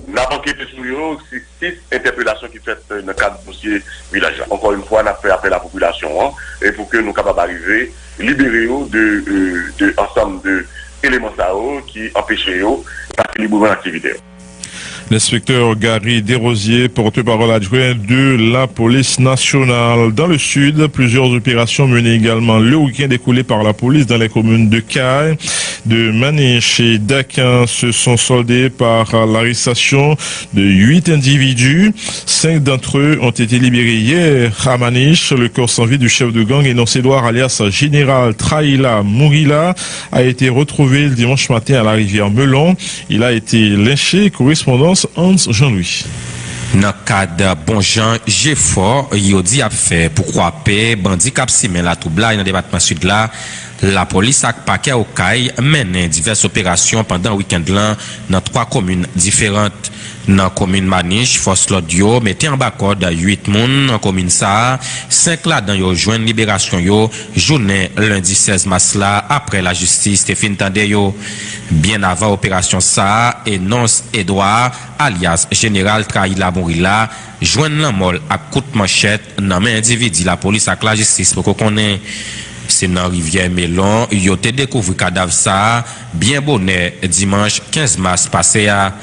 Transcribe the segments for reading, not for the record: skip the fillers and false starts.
Nous avons enquêté sur eux, c'est 6 interpellations qui fait dans le cadre du dossier village. Encore une fois, on a fait appel à la population et pour que nous soyons capables d'arriver, libérer de ensemble d'éléments qui empêchent l'équilibre de l'activité. L'inspecteur Gary Desrosiers, porte-parole adjoint de la police nationale. Dans le sud, plusieurs opérations menées également le week-end écoulé par la police dans les communes de Caille, de Maniche et d'Aquin se sont soldées par l'arrestation de 8 individus. 5 d'entre eux ont été libérés hier à Maniche. Le corps sans vie du chef de gang Énoncé-Édouard alias Général Traïla Mourila a été retrouvé le dimanche matin à la rivière Melon. Il a été lynché. Correspondance Hans Jean-Louis. Dans le cadre bon Jean Géfort, il dit a fait pourquoi paix bandit cap simen la Toubla dans le département sud là. La police a paquet au Caille mené diverses opérations pendant le week-end là dans 3 communes différentes. Dans la commune Maniche, force l'audio mettait en bas code 8 moun dans commune ça, 5 là dans yo joindre libération yo journée lundi 16 mars là après la justice Stéphane Tande yo. Bien avant opération ça, Énoncé-Édouard alias Général Traïla Mourila joindre la mol à coup de manchette dans main individu la police avec la justice pour qu'on connaît. C'est dans rivière Melon, yo te découvert cadavre ça bien bonnet dimanche 15 mars passé à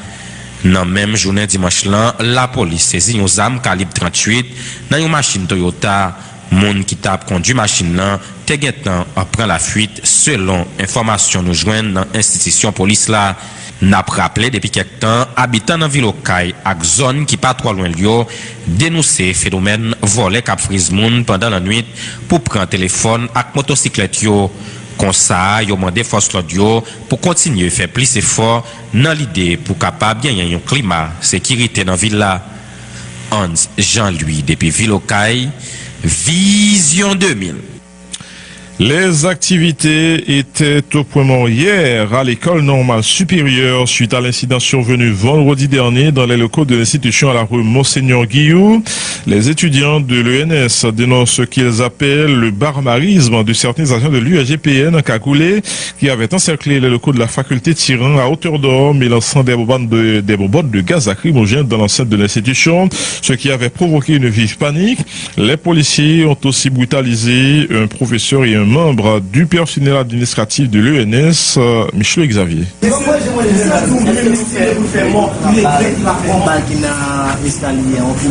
dans même journée dimanche là, la police saisit une arme calibre 38 dans une machine Toyota. Moun qui t'a conduit machine là, te getan prend la fuite selon information nous joignent dans institution police là. N'a rappelé depuis quelque temps, habitants dans ville Okaï ak zone qui pas trop loin lio, dénoncer phénomène volé cap frise moun pendant la nuit pour prendre téléphone ak motocyclette yo. Comme ça, yo mandé force l'audio pour continuer faire plus effort dans l'idée pour capable gagner un climat sécurité dans ville là. Hans Jean-Louis depuis ville Okaï, Vision 2000. Les activités étaient au point mort hier à l'école normale supérieure suite à l'incident survenu vendredi dernier dans les locaux de l'institution à la rue Monseigneur Guillou. Les étudiants de l'ENS dénoncent ce qu'ils appellent le barbarisme de certains agents de l'UAGPN en cagoulé qui avaient encerclé les locaux de la faculté tirant à hauteur d'homme et lançant des bonbonnes de gaz lacrymogène dans l'enceinte de l'institution, ce qui avait provoqué une vive panique. Les policiers ont aussi brutalisé un professeur et un membre du personnel administratif de l'ENS, Michel Xavier.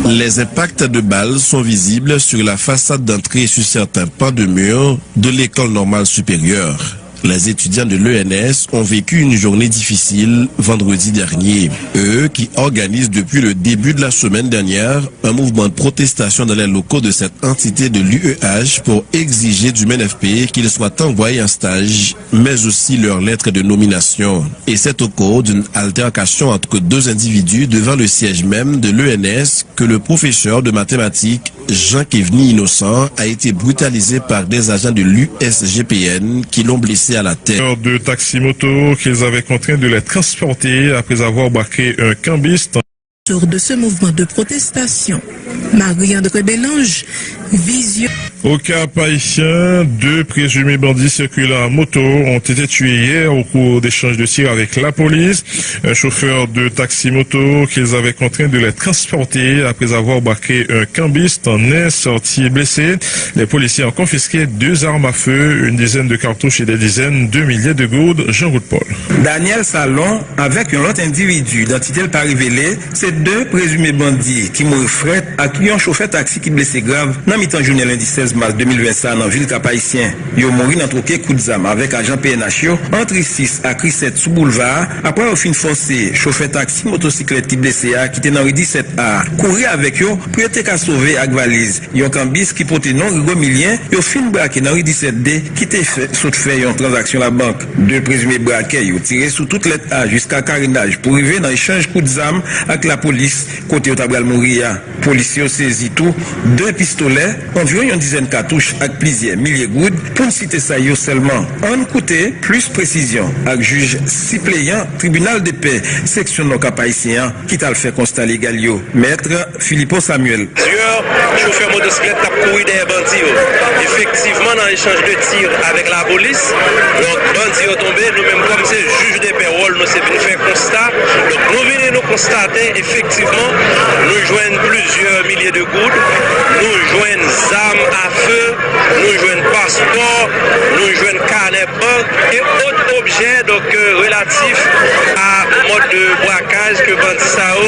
Les impacts de balles sont visibles sur la façade d'entrée et sur certains pans de mur de l'école normale supérieure. Les étudiants de l'ENS ont vécu une journée difficile vendredi dernier. Eux qui organisent depuis le début de la semaine dernière un mouvement de protestation dans les locaux de cette entité de l'UEH pour exiger du MNFP qu'ils soient envoyés en stage, mais aussi leur lettre de nomination. Et c'est au cours d'une altercation entre 2 individus devant le siège même de l'ENS que le professeur de mathématiques Jean-Kéveny Innocent a été brutalisé par des agents de l'USGPN qui l'ont blessé à la tête. De taxi-moto qu'ils avaient contraint de les transporter après avoir braqué un cambiste. De ce mouvement de protestation, Marie-André Bélange, Vision. Au Cap haïtien, 2 présumés bandits circulant en moto ont été tués hier au cours d'échanges de tirs avec la police. Un chauffeur de taxi-moto qu'ils avaient contraint de les transporter après avoir braqué un cambiste en est sorti blessé. Les policiers ont confisqué 2 armes à feu, une dizaine de cartouches et des dizaines de milliers de gourdes. Jean-Roux Paul. Daniel Salon, avec un autre individu d'identité pas révélée, c'est 2 présumés bandits qui mourent fret à qui un chauffeur taxi qui blessé grave dans mi-temps journée lundi 16 mars 2025 dans ville Cap haïtien. Yo mouri dans troqué coup de zam avec agent PNH entre 6 à 7 sous boulevard après au fin foncé chauffeur taxi motocyclette qui blessé à qui était dans rue 17A. Courir avec yo pour être qu'à sauver avec valise. Yon cambis qui portait non Rigo Milien, yo fin braqué dans rue 17D qui était fait saute fait une transaction la banque. 2 présumés braqués yo tiré sous toute lettre A jusqu'à carénage pour arriver dans échange coup de zam avec la police côté au tabral mourir. Policiers ont saisi tout 2 pistolets environ une dizaine dizaine cartouches avec plusieurs milliers de gouttes. Pour citer ça seulement, on coûtait plus précision avec juge suppléant tribunal de paix section non cap-haïtien qui t'a fait constat légal maître Philippot Samuel. Chauffeur motocyclette qui a couru des bandits. Effectivement, dans l'échange de tirs avec la police, donc bandits ont tombé, nous-mêmes comme c'est juge de paix, nous sommes venus faire constat. Donc nous venons nous constater, effectivement, nous joignons plusieurs milliers de gouttes, nous joignons armes à feu, nous joignons passeport, nous joignons carnet banque et autres objets donc, relatifs à mode de braquage que bandits Sao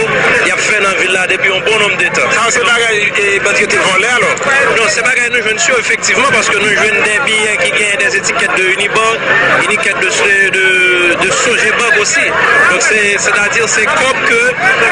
a fait dans la ville là depuis un bon nombre de temps. C'est pas que bandits étaient volés alors? Non, c'est pas que nous jouons sur effectivement parce que nous jouons des billets qui gagnent des étiquettes de Unibank, étiquettes de Sogebank aussi. Donc c'est-à-dire c'est comme que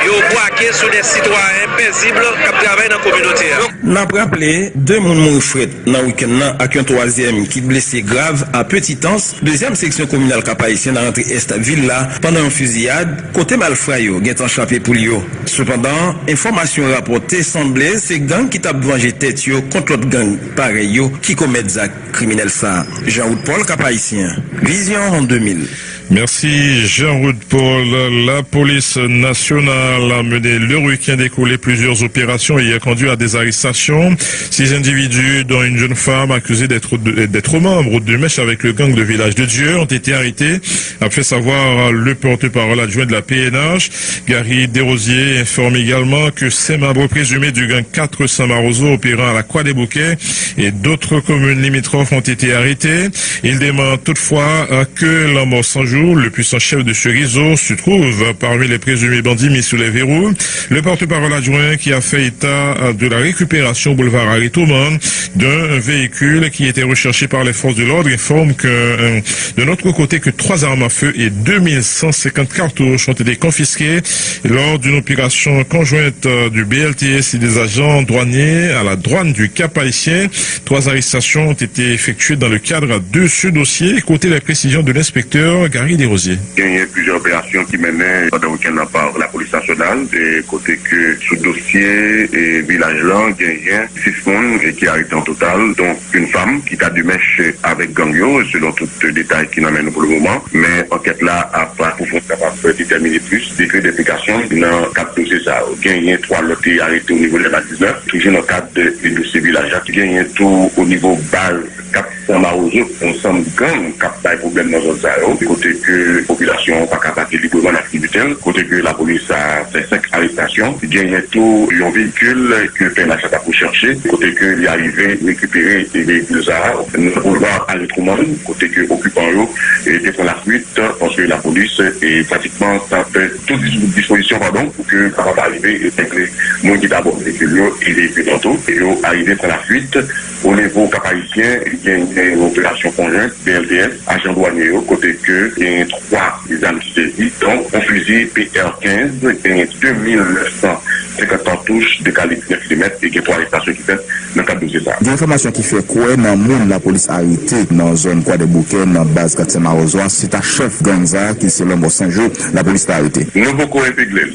ils ont braqué sur des citoyens paisibles qui travaillent dans la communauté. Nous avons rappelé 2 personnes morts dans le week-end avec un troisième qui blessé grave à Petitance, deuxième section communale cap-haïtienne dans l'entrée est ville là pendant une fusillade côté malfrayo qui est échappé pour lui. Cependant, information rapportée semblait c'est gang qui t'a vengé tête contre l'autre gang pareil qui commet des actes criminels ça. Jean-Roud Paul cap-haïtien. Vision en 2000. Merci Jean-Roud Paul. La police nationale a mené le week-end écoulé plusieurs opérations et a conduit à des arrestations. 6 individus, dont une jeune femme accusée d'être membre de mèche avec le gang de Village de Dieu, ont été arrêtés, a fait savoir le porte-parole adjoint de la PNH. Gary Desrosiers informe également que ces membres présumés du gang 4 Saint-Marozo opérant à la Croix des Bouquets et d'autres communes limitrophes ont été arrêtés. Il demande toutefois que la mort sans jour, le puissant chef de ce réseau, se trouve parmi les présumés bandits mis sous les verrous. Le porte-parole adjoint qui a fait état de la récupération boulevard Harry-Touman d'un véhicule qui était recherché par les forces de l'ordre informe que de notre côté que 3 armes à feu et 2150 cartouches ont été confisquées lors d'une opération conjointe du BLTS et des agents douaniers à la douane du Cap-Haïtien. 3 arrestations ont été effectuées dans le cadre de ce dossier. Côté les précisions de l'inspecteur Gary Desrosiers. Il y a plusieurs opérations qui menaient pendant le week-end par la police nationale, des côtés que sous dossier et village là, il y a 6 personnes qui arrêtent en total, donc une femme qui a du mèche avec Gangyo, selon tout détail qui n'amène pour le moment, mais enquête là a pas pour capable déterminer plus décret d'application dans le cadre de dossier ça. Il y a 3 lots arrêtés au niveau de la 19, toujours dans le cadre des dossiers villages. Il y a tout au niveau base Cap Saint-Marozo, ensemble gang cap pas problème dans zone ça, côté que la population pas capable librement d'activité, côté que la police a fait 5 arrestations, il y a tout un véhicule que PNH a pour chercher, côté que il est arrivé récupérer les véhicules ça, nous pouvons voir à l'autrement, côté que occupant eux était pour la fuite parce que la police est pratiquement fait toute disposition pour que capable arriver et que les gens qui d'abord véhicule et les véhicules tantôt et arriver pour la fuite au niveau cap-haïtien. Il y a une opération conjointe BLDS, agent douanier, côté que il y a 3 armes qui saisies, donc un fusil PR-15, il y a 2950 cartouches de calibre 9 mm et il y a 3 arrestations qui fait dans le cadre de ça. Des informations qui fait quoi dans le monde la police a arrêté dans la zone Croix des Bouquets, dans la base 4 Saint-Marozo, c'est un chef Gangza qui c'est l'homme au Saint-Jour, la police a arrêté. Nous beaucoup épingler,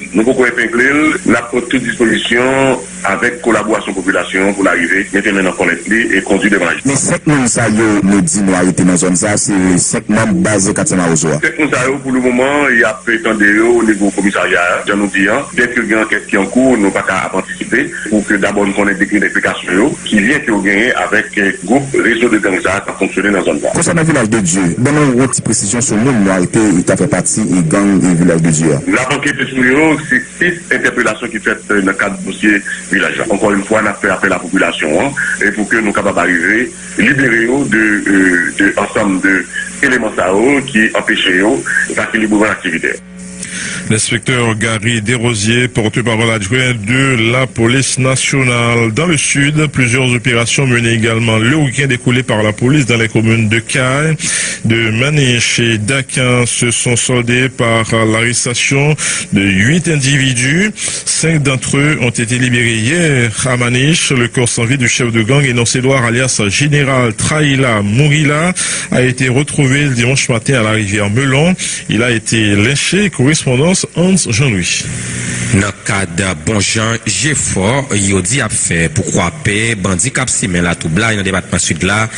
la toute disposition avec collaboration population pour l'arrivée, maintenant dans connaître et conduire devant la justice. Mais 5 membres ça nous dit nous arrêter dans la zone ça, c'est 5 membres basés 4 Saint-Marozo. 5 membres pour le moment, il y a peu étendre au niveau commissariat, j'en nous dis, dès que il y a une enquête qui est en cours, nous pas qu'à participer pour que d'abord nous connaissions des d'explication qui vient que vous gagnez avec groupe réseau de Gangza qui a fonctionné dans la zone. Concernant le village de Dieu, donnons une petite précision sur le monde nous arrêté, il a fait partie et gang et village de Dieu. La enquête sur eux, c'est 6 interpellations qui fait dans le cadre du dossier village. Encore une fois, on a fait appel à la population et pour que nous capables d'arriver libérer de ensemble d'éléments qui empêchent d'équilibrer l'activité. L'inspecteur Gary Desrosiers, porte-parole adjoint de la police nationale. Dans le sud, plusieurs opérations menées également le week-end écoulé par la police dans les communes de Caille, de Maniche et d'Aquin se sont soldées par l'arrestation de 8 individus. 5 d'entre eux ont été libérés hier à Maniche. Le corps sans vie du chef de gang Énoncé-Édouard alias Général Traïla Mourila a été retrouvé le dimanche matin à la rivière Melon. Il a été lynché. Correspondance Hans Jean-Louis. Dans le cadre bon Jean Géfort, il dit à faire pour croiser bandit Cap Simen la Toubla dans le département sud là,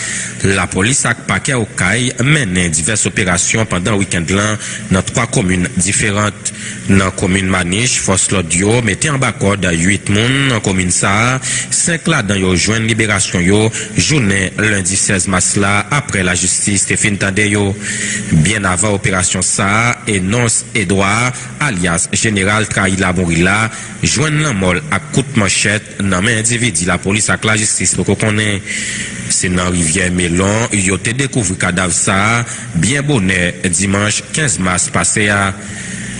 la police a paquet au Caille mené diverses opérations pendant le week-end là dans 3 communes différentes. Dans la commune Maniche, force l'audio mettait en bas code 8 moun dans commune ça, 5 là dans yo joindre libération yo journée lundi 16 mars là après la justice Stéphane Tande yo bien avant opération ça et Nonce Edouard alias général Traïla Morila joindre la mol à coup de manchette dans main individu la police avec la justice pour qu'on connaît. C'est dans rivière Mélon yo te découvert cadavre ça bien bonnet dimanche 15 mars passé à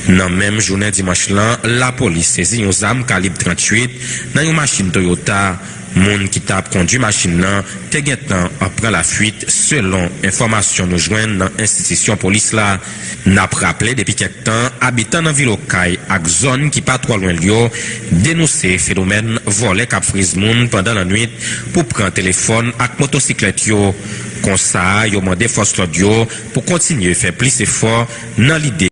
dans même journée dimanche là, la police saisit une arme calibre 38 dans une machine Toyota. Moun qui t'a conduit machine là, te getan après la fuite selon information nous joignent dans institution police là. N'a rappelé depuis quelque temps habitants dans ville Okaï ak zone qui pas trop loin lio dénoncer phénomène volé cap frise moun pendant la nuit pour prendre téléphone ak motocyclette yo. Comme ça, yo mandé force l'audio pour continuer faire plus effort dans l'idée